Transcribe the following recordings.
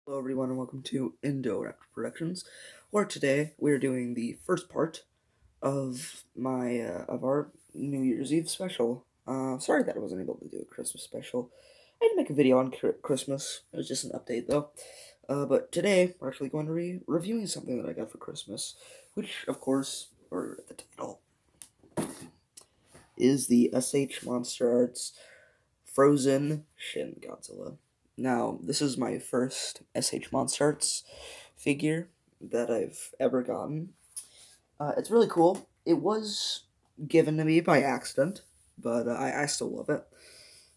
Hello everyone and welcome to Indo Productions, where today we are doing the first part of our New Year's Eve special. Sorry that I wasn't able to do a Christmas special. I did make a video on Christmas. It was just an update though. But today we're actually going to be reviewing something that I got for Christmas, which of course, or the title, is the SH Monsterarts Frozen Shin Godzilla. Now, this is my first SH Monsterarts figure that I've ever gotten. It's really cool. It was given to me by accident, but I still love it.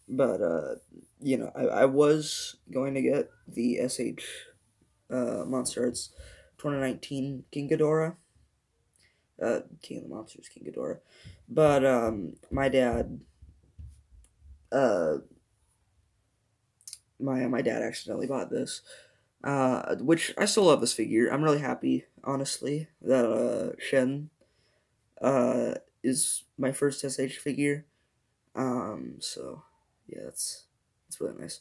But, I was going to get the SH Monsterarts 2019 King Ghidorah. King of the Monsters, King Ghidorah. But, my dad, uh, my dad accidentally bought this, which I still love this figure. I'm really happy, honestly, that Shin is my first SH figure. So yeah, that's really nice.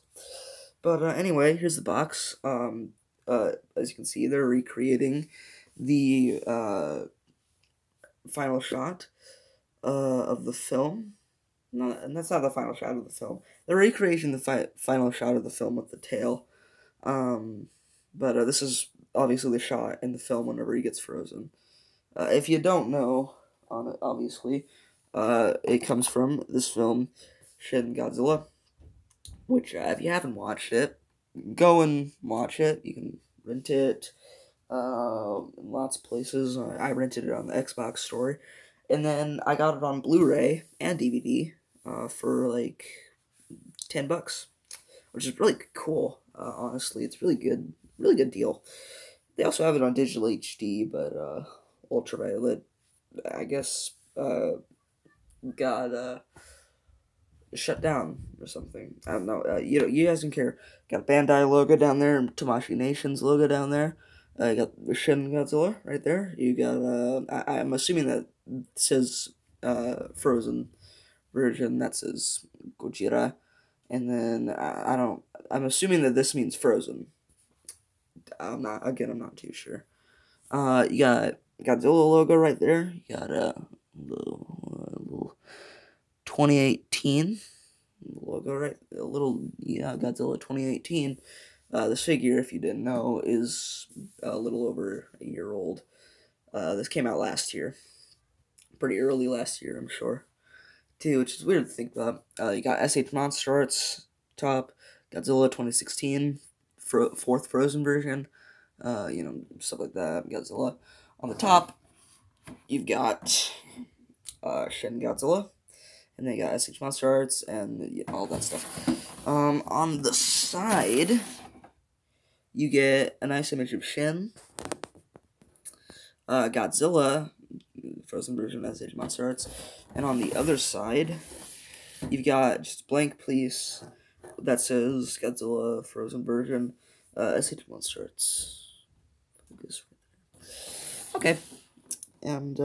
But anyway, here's the box. As you can see, they're recreating the final shot of the film. No, and that's not the final shot of the film. They're recreating the final shot of the film with the tail. But this is obviously the shot in the film whenever he gets frozen. If you don't know, obviously, it comes from this film, Shin Godzilla, which, if you haven't watched it, go and watch it. You can rent it in lots of places. I rented it on the Xbox store. And then I got it on Blu-ray and DVD for like $10, which is really cool. Honestly, it's really good deal. They also have it on digital HD, but ultraviolet, I guess, got shut down or something. I don't know. You guys don't care. Got a Bandai logo down there, Tamashii Nation's logo down there. You got the Shin Godzilla right there. You got I'm assuming that says Frozen version. That says Gojira, and then I don't. I'm assuming that this means Frozen. I'm not too sure. You got Godzilla logo right there. You got a little 2018 logo right. A little Godzilla 2018. This figure, if you didn't know, is a little over a year old. This came out last year, pretty early last year, I'm sure, too, which is weird to think about. You got SH Monsterarts top, Godzilla 2016, fourth Frozen version, stuff like that. Godzilla on the top. You've got Shin Godzilla, and then you got SH Monsterarts and all that stuff. On the side, you get a nice image of Shin, Godzilla, Frozen version of SH Monsterarts, and on the other side, you've got just a blank piece that says Godzilla Frozen version, SH Monsterarts. Okay, and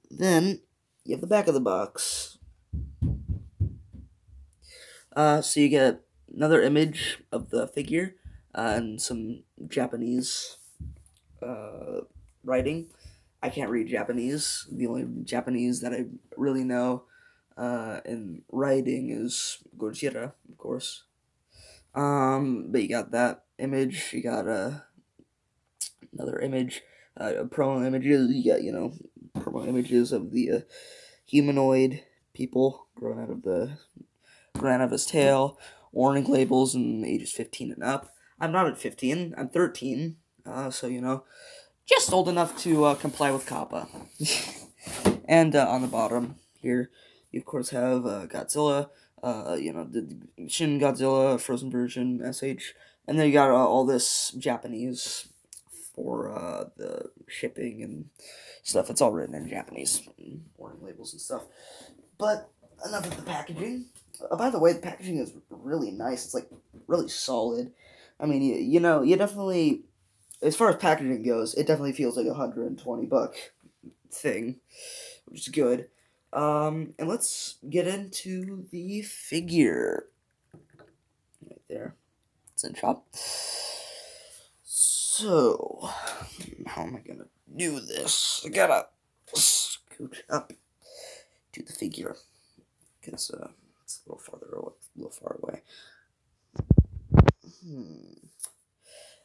then you have the back of the box. So you get another image of the figure and some Japanese writing. I can't read Japanese. The only Japanese that I really know in writing is Gojira, of course. But you got that image. You got another image, promo images. You got promo images of the humanoid people growing out of his tail. Warning labels and ages 15 and up. I'm not at 15. I'm 13. So just old enough to comply with COPPA. And on the bottom here, you of course have Godzilla, the Shin Godzilla Frozen version SH, and then you got all this Japanese for the shipping and stuff. It's all written in Japanese, warning labels and stuff. But enough of the packaging. By the way, the packaging is really nice. It's like really solid. I mean, you definitely, as far as packaging goes, it definitely feels like $120 thing, which is good. And let's get into the figure. Right there. It's in shop. So, how am I gonna do this? I gotta scooch up to the figure, because it's a little far away.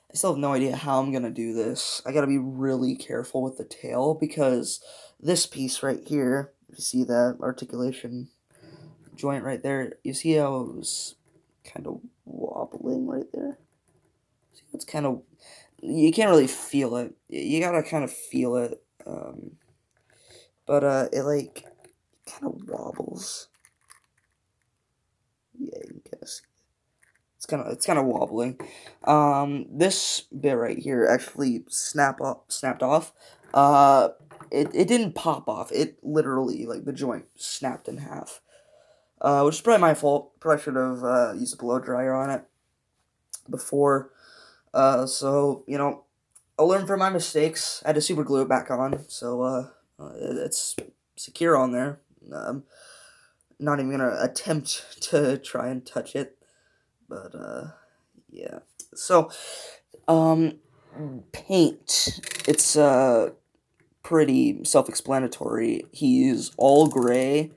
I still have no idea how I'm gonna do this. I gotta be really careful with the tail, because this piece right here, you see that articulation joint right there? You see how it was kind of wobbling right there? See, it's kind of, you can't really feel it. You gotta kind of feel it. But it like kind of wobbles. Yeah, you can kind of see. It's kind of wobbling. This bit right here actually snapped off. It didn't pop off. It literally, like, the joint snapped in half. Which is probably my fault. Probably should have used a blow dryer on it before. So, you know, I'll learn from my mistakes. I had to super glue it back on, so it's secure on there. Not even gonna attempt to try and touch it, but yeah. So, paint. It's pretty self-explanatory. He's all gray.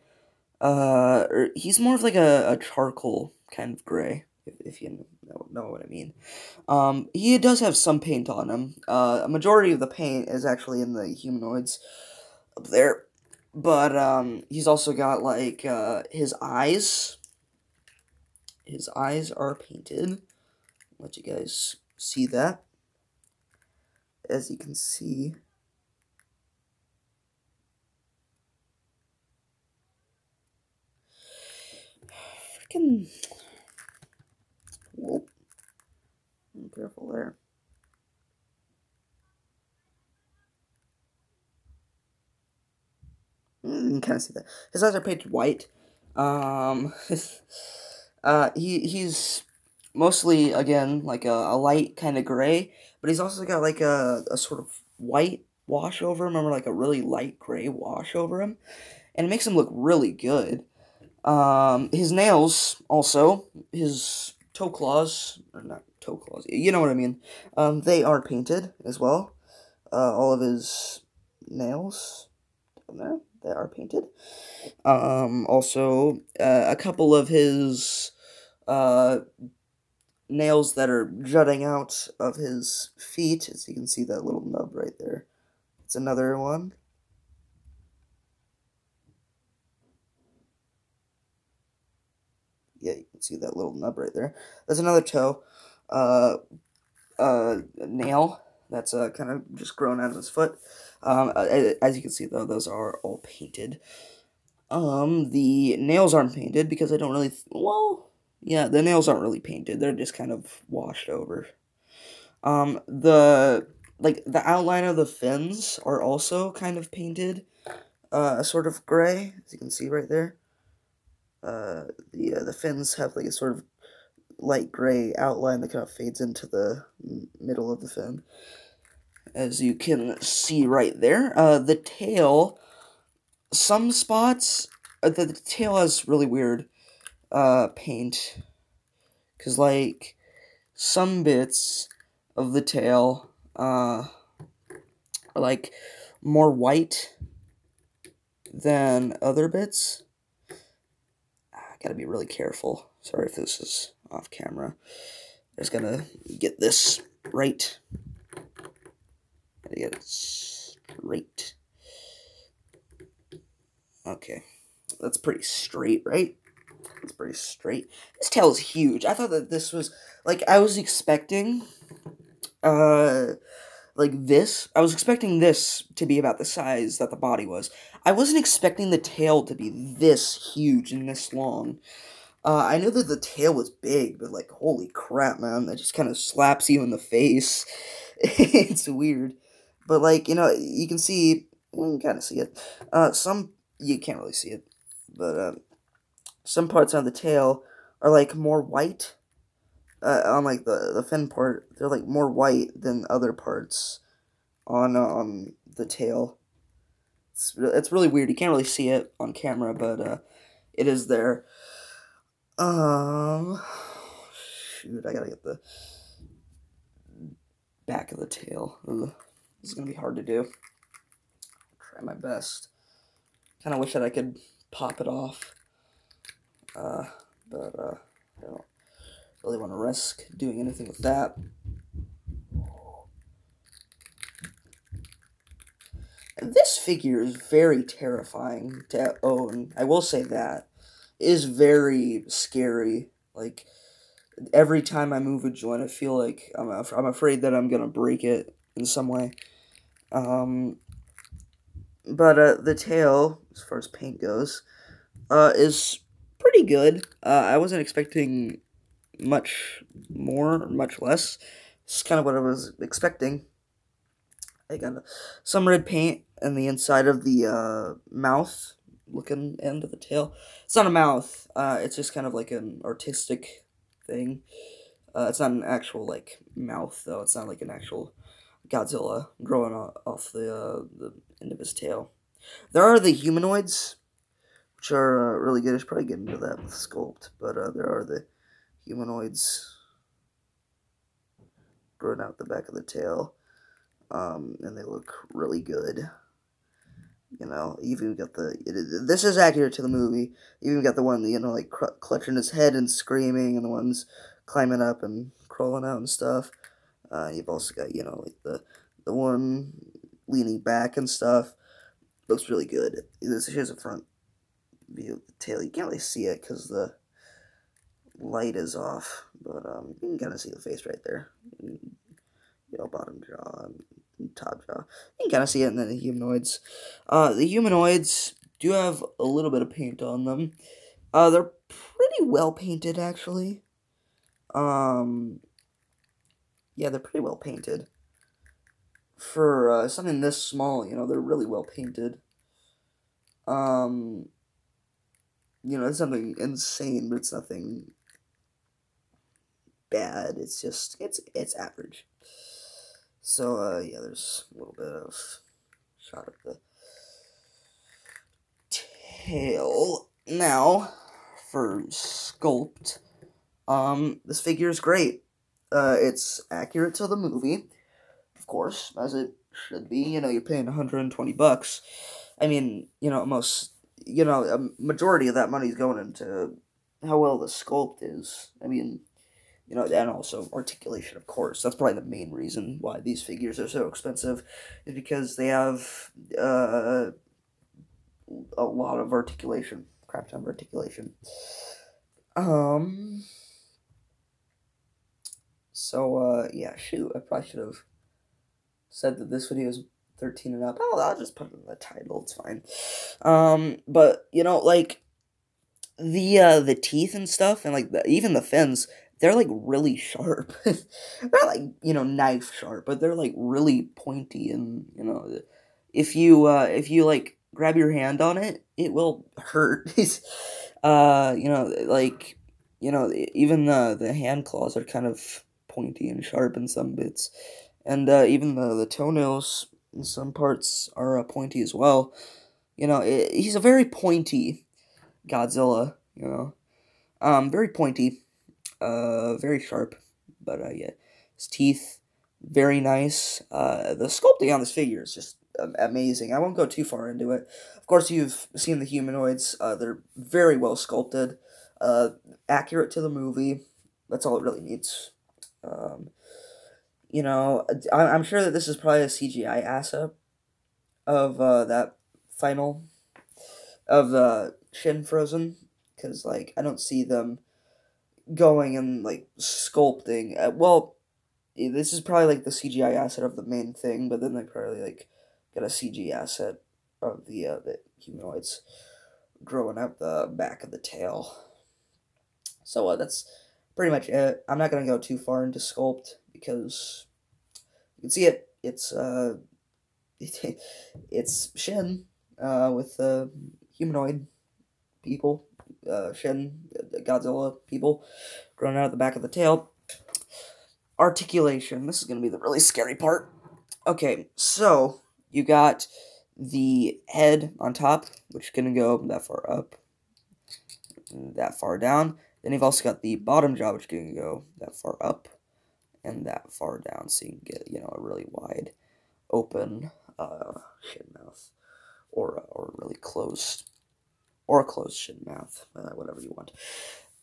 He's more of like a charcoal kind of gray, if you know what I mean. He does have some paint on him. A majority of the paint is actually in the humanoids up there. But, he's also got, like, his eyes. His eyes are painted. I'll let you guys see that. As you can see. Freaking. Whoa. Be careful there. You can kind of see that. His eyes are painted white. He's mostly, again, like a light kind of gray, but he's also got like a sort of white wash over him, remember, like a really light gray wash over him, and it makes him look really good. His nails, also, his toe claws, or not toe claws, you know what I mean, they are painted as well. All of his nails down there, they are painted. Also, a couple of his, nails that are jutting out of his feet, as you can see that little nub right there. It's another one. Yeah, you can see that little nub right there. There's another toe, nail that's kind of just grown out of his foot. As you can see, though, those are all painted. The nails aren't painted because I don't really, well, yeah, the nails aren't really painted. They're just kind of washed over. The outline of the fins are also kind of painted, sort of gray, as you can see right there. The fins have like a sort of light gray outline that kind of fades into the middle of the fin, as you can see right there. The tail, some spots, the tail has really weird paint, because like some bits of the tail are like more white than other bits. I gotta be really careful. Sorry if this is off camera. I just gotta get this right. Gotta get it straight. Okay, that's pretty straight, right? It's pretty straight. This tail is huge. I thought that this was, like, I was expecting, like this. I was expecting this to be about the size that the body was. I wasn't expecting the tail to be this huge and this long. I knew that the tail was big, but, like, holy crap, man. That just kind of slaps you in the face. It's weird. But, like, you know, you can see, well, you can kind of see it. You can't really see it. But, some parts on the tail are, like, more white. On, like, the fin part, they're, like, more white than other parts on the tail. It's really weird. You can't really see it on camera, but, it is there. Shoot, I gotta get the back of the tail. Ugh. This is going to be hard to do. Try my best. Kind of wish that I could pop it off. But I don't really want to risk doing anything with that. And this figure is very terrifying to own. I will say that. It is very scary. Like, every time I move a joint, I feel like I'm afraid that I'm gonna break it in some way. But the tail, as far as paint goes, is pretty good. I wasn't expecting much more, or much less. It's kind of what I was expecting. I got some red paint in the inside of the mouth looking end of the tail. It's not a mouth. It's just kind of like an artistic thing. It's not an actual like mouth though. It's not like an actual Godzilla growing off the end of his tail. There are the humanoids, which are really good. I should probably get into that with sculpt, but there are the humanoids growing out the back of the tail. And they look really good. You know, even got this is accurate to the movie. Even got the one, you know, like clutching his head and screaming, and the ones climbing up and crawling out and stuff. You've also got, you know, like the one leaning back and stuff. Looks really good. Here's a front view of the tail. You can't really see it because the light is off, but you can kind of see the face right there. You know, bottom jaw and top jaw. You can kind of see it in the humanoids. The humanoids do have a little bit of paint on them. They're pretty well painted, actually. Yeah, they're pretty well painted. For something this small, you know, they're really well painted. You know, it's something insane, but it's nothing bad. It's just, it's average. So, yeah, there's a little bit of shot of the tail. Now, for sculpt, this figure is great. It's accurate to the movie, of course, as it should be. You know, you're paying $120. I mean, you know, a majority of that money is going into how well the sculpt is. I mean, you know, and also articulation, of course. That's probably the main reason why these figures are so expensive, is because they have a lot of articulation, crap ton of articulation. So, yeah, shoot, I probably should have said that this video is 13 and up. Oh, I'll just put it in the title, it's fine. But, you know, like, the teeth and stuff, and, like, even the fins, they're, like, really sharp. They're, like, you know, knife sharp, but they're, like, really pointy, and, you know, if you, like, grab your hand on it, it will hurt. You know, like, you know, even the hand claws are kind of pointy and sharp in some bits, and, even the toenails in some parts are, pointy as well. You know, he's a very pointy Godzilla, you know, very pointy. Very sharp, but, yeah, his teeth, very nice. The sculpting on this figure is just amazing. I won't go too far into it. Of course, you've seen the humanoids. They're very well sculpted, accurate to the movie. That's all it really needs. You know, I'm sure that this is probably a CGI asset of, that final, of, Shin Frozen, because, like, I don't see them going and, like, sculpting. Well, this is probably, like, the CGI asset of the main thing, but then they probably, like, get a CG asset of the humanoids growing out the back of the tail. So, that's pretty much it. I'm not gonna go too far into sculpt, because you can see it. It's, it's Shin, with, humanoid people. Shin, Godzilla people, growing out of the back of the tail. Articulation. This is going to be the really scary part. Okay, so you got the head on top, which is going to go that far up, that far down. Then you've also got the bottom jaw, which is going to go that far up, and that far down, so you can get, you know, a really wide open shin mouth, or really closed, or a closed shin mouth, whatever you want.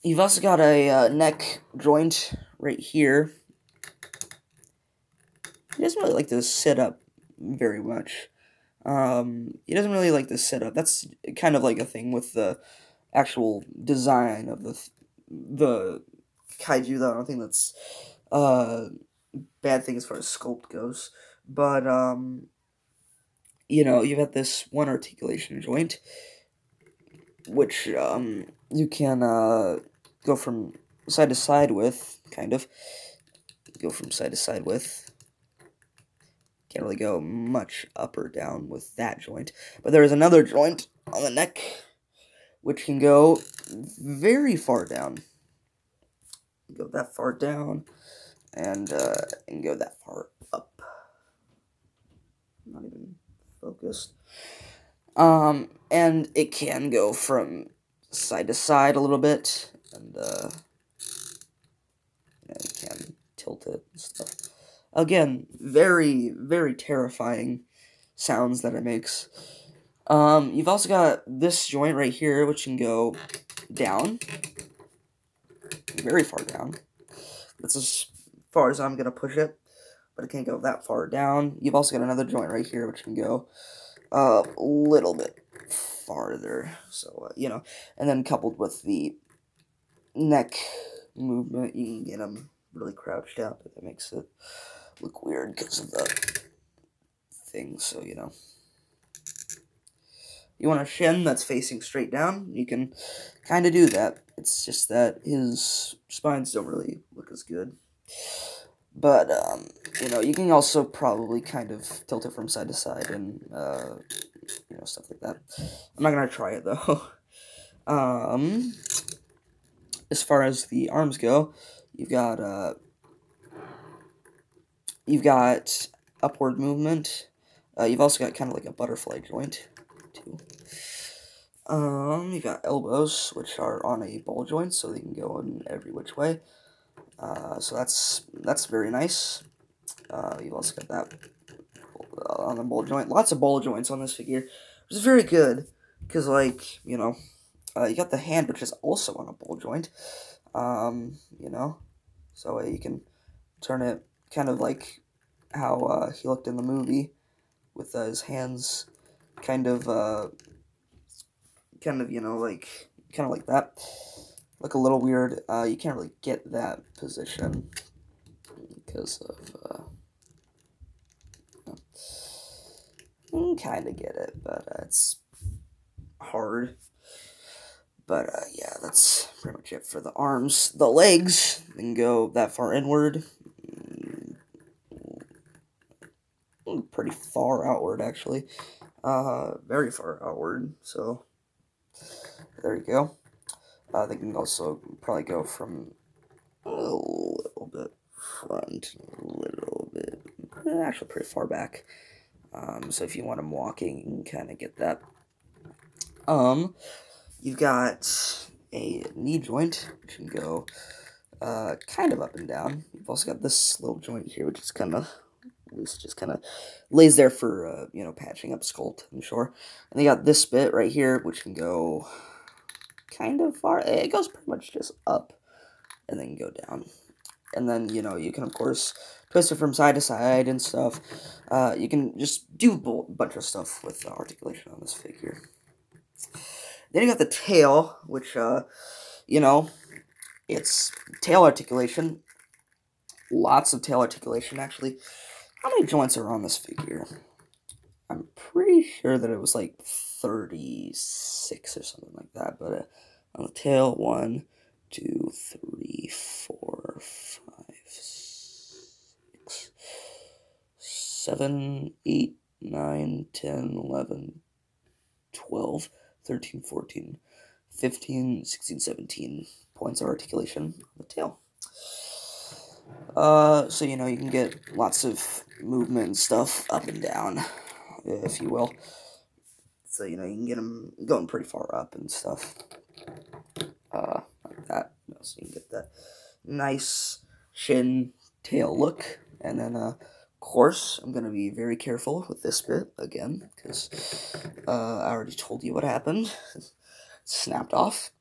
You've also got a neck joint right here. He doesn't really like to sit up very much. He doesn't really like to sit up. That's kind of like a thing with the actual design of the kaiju, though. I don't think that's bad thing as far as sculpt goes. But you know, you've got this one articulation joint, which you can go from side to side with, kind of. Go from side to side with. Can't really go much up or down with that joint. But there is another joint on the neck, which can go very far down. Go that far down, and go that far up. Not even focused. And it can go from side to side a little bit, and you can tilt it and stuff. Again, very, very terrifying sounds that it makes. You've also got this joint right here, which can go down, very far down. That's as far as I'm going to push it, but it can't go that far down. You've also got another joint right here, which can go a little bit farther, so, you know, and then coupled with the neck movement, you can get them really crouched out, but that makes it look weird because of the thing, so, you know. You want a Shin that's facing straight down, you can kind of do that. It's just that his spines don't really look as good. But, you know, you can also probably kind of tilt it from side to side and, you know, stuff like that. I'm not going to try it, though. As far as the arms go, you've got upward movement. You've also got kind of like a butterfly joint, too. You've got elbows, which are on a ball joint, so they can go in every which way. So that's very nice. You've also got that on the ball joint. Lots of ball joints on this figure, which is very good, because, like, you know, you got the hand, which is also on a ball joint. You know, so you can turn it kind of like how he looked in the movie, with his hands kind of, you know, like, kind of like that. Look a little weird. You can't really get that position because of, you can kind of get it, but it's hard. But, yeah, that's pretty much it for the arms. The legs can go that far inward. Pretty far outward, actually. Very far outward, so there you go. They can also probably go from a little bit front, a little bit, actually pretty far back. So if you want them walking, you can kind of get that. You've got a knee joint, which can go kind of up and down. You've also got this little joint here, which is kind of loose, just kind of lays there for, you know, patching up sculpt, I'm sure. And they got this bit right here, which can go kind of far. It goes pretty much just up and then go down. And then, you know, you can, of course, twist it from side to side and stuff. You can just do a bunch of stuff with articulation on this figure. Then you got the tail, which, you know, it's tail articulation. Lots of tail articulation, actually. How many joints are on this figure? I'm pretty sure that it was like 36 or something like that, but on the tail, 1, 2, 3, 4, 5, 6, 7, 8, 9, 10, 11, 12, 13, 14, 15, 16, 17 points of articulation on the tail. So, you know, you can get lots of movement and stuff up and down, if you will. So, you know, you can get them going pretty far up and stuff. Like that. You know, so you can get that nice Shin tail look. And then, of course, I'm going to be very careful with this bit, again, because I already told you what happened. It snapped off.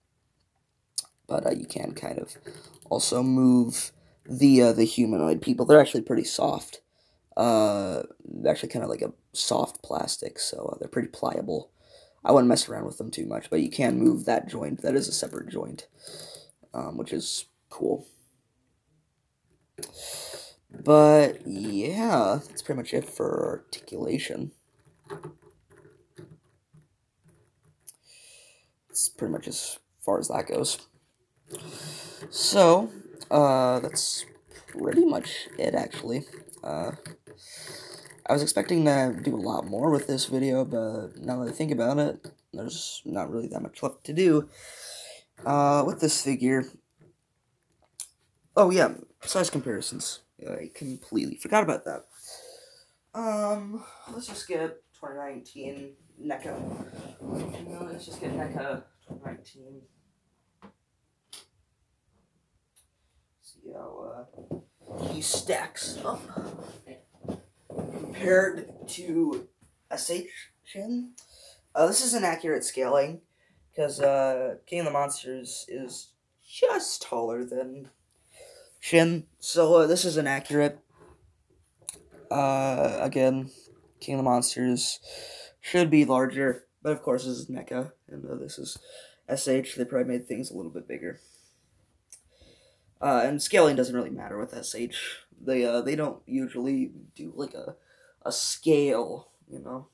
But you can kind of also move the humanoid people. They're actually pretty soft. Actually kind of like a soft plastic, so they're pretty pliable. I wouldn't mess around with them too much, but you can move that joint. That is a separate joint, which is cool. But yeah, that's pretty much it for articulation. It's pretty much as far as that goes. So, that's pretty much it, actually. I was expecting to do a lot more with this video, but now that I think about it, there's not really that much left to do with this figure. Oh yeah, size comparisons. I completely forgot about that. Let's just get 2019 NECA. Let's just get NECA 2019. See how he stacks up compared to SH Shin. This is an accurate scaling, because King of the Monsters is just taller than Shin, so this is inaccurate. Again, King of the Monsters should be larger, but of course this is NECA, and this is SH. They probably made things a little bit bigger. And scaling doesn't really matter with SH. They don't usually do like a scale, you know.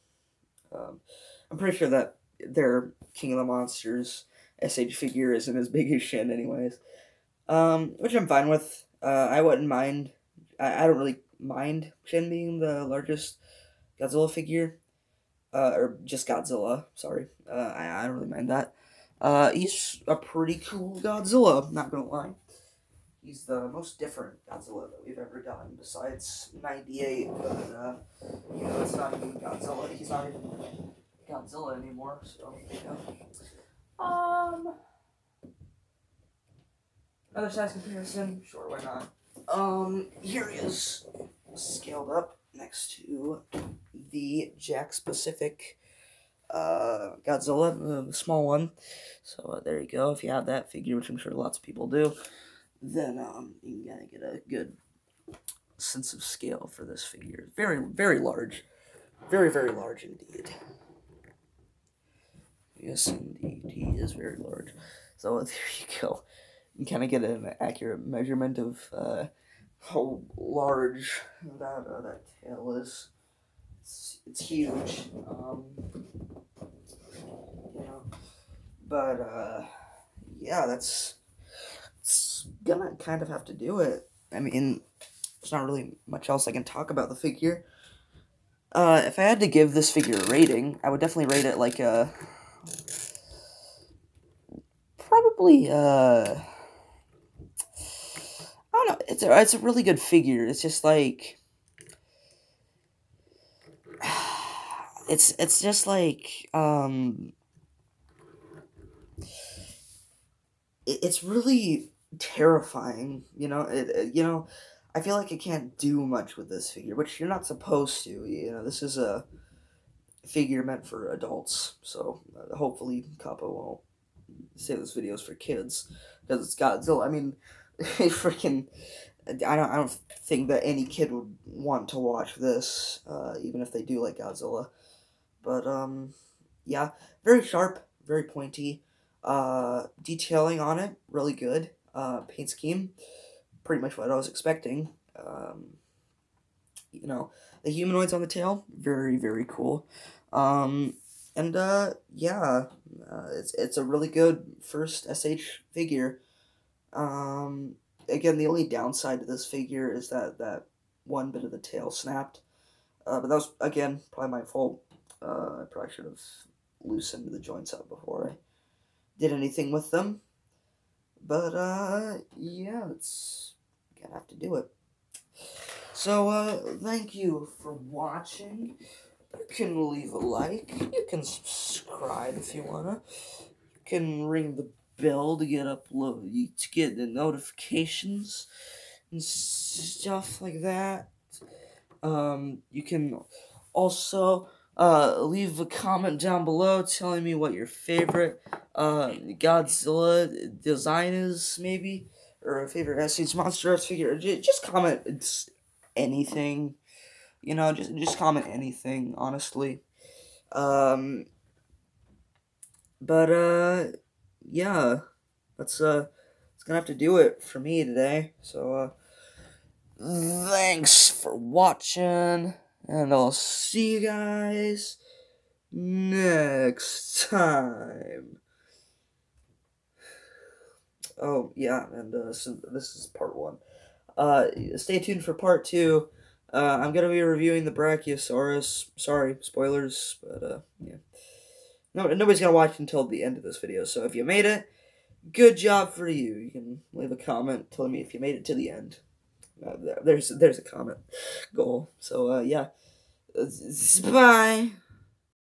I'm pretty sure that their King of the Monsters SH figure isn't as big as Shin anyways. Which I'm fine with. I wouldn't mind. I don't really mind Shin being the largest Godzilla figure. Or just Godzilla, sorry. I don't really mind that. He's a pretty cool Godzilla, not gonna lie. He's the most different Godzilla that we've ever gotten, besides 98, but, you know, it's not even Godzilla. He's not even Godzilla anymore, so, you know. Another size comparison? Sure, why not? Here he is, scaled up next to the Jakks Pacific Godzilla, the small one. So there you go. If you have that figure, which I'm sure lots of people do, then you can kind of get a good sense of scale for this figure. Very, very large. Very, very large indeed. Yes, indeed. He is very large. So there you go. You can kind of get an accurate measurement of how large that tail is. It's huge. You know, but yeah, it's gonna kind of have to do it. I mean, there's not really much else I can talk about the figure. If I had to give this figure a rating, I would definitely rate it like a probably I don't know. It's a really good figure. It's just like it's just like it's really terrifying, you know. You know, I feel like I can't do much with this figure, which you're not supposed to. You know, this is a figure meant for adults, so hopefully Kappa won't say this video is for kids, because it's Godzilla. I mean, freaking, I don't think that any kid would want to watch this, even if they do like Godzilla. But yeah, very sharp, very pointy. Detailing on it, really good. Paint scheme, pretty much what I was expecting. You know, the humanoids on the tail, very, very cool. And yeah, it's a really good first SH figure. Again, the only downside to this figure is that one bit of the tail snapped. But that was, again, probably my fault. I probably should have loosened the joints up before I did anything with them. But, yeah, it's gonna have to do it. So, thank you for watching. You can leave a like. You can subscribe if you wanna. You can ring the bell to get the notifications. and stuff like that. You can also leave a comment down below telling me what your favorite Godzilla design is, maybe, or a favorite SH Monsterarts figure. Just comment anything, just comment anything, honestly. Um, but yeah, it's gonna have to do it for me today. So thanks for watching, and I'll see you guys next time. Oh yeah, and so this is part 1. Stay tuned for part 2. I'm gonna be reviewing the Brachiosaurus. Sorry, spoilers, but yeah. No, nobody's gonna watch until the end of this video. So if you made it, good job for you. You can leave a comment telling me if you made it to the end. There's a comment goal. So yeah, bye.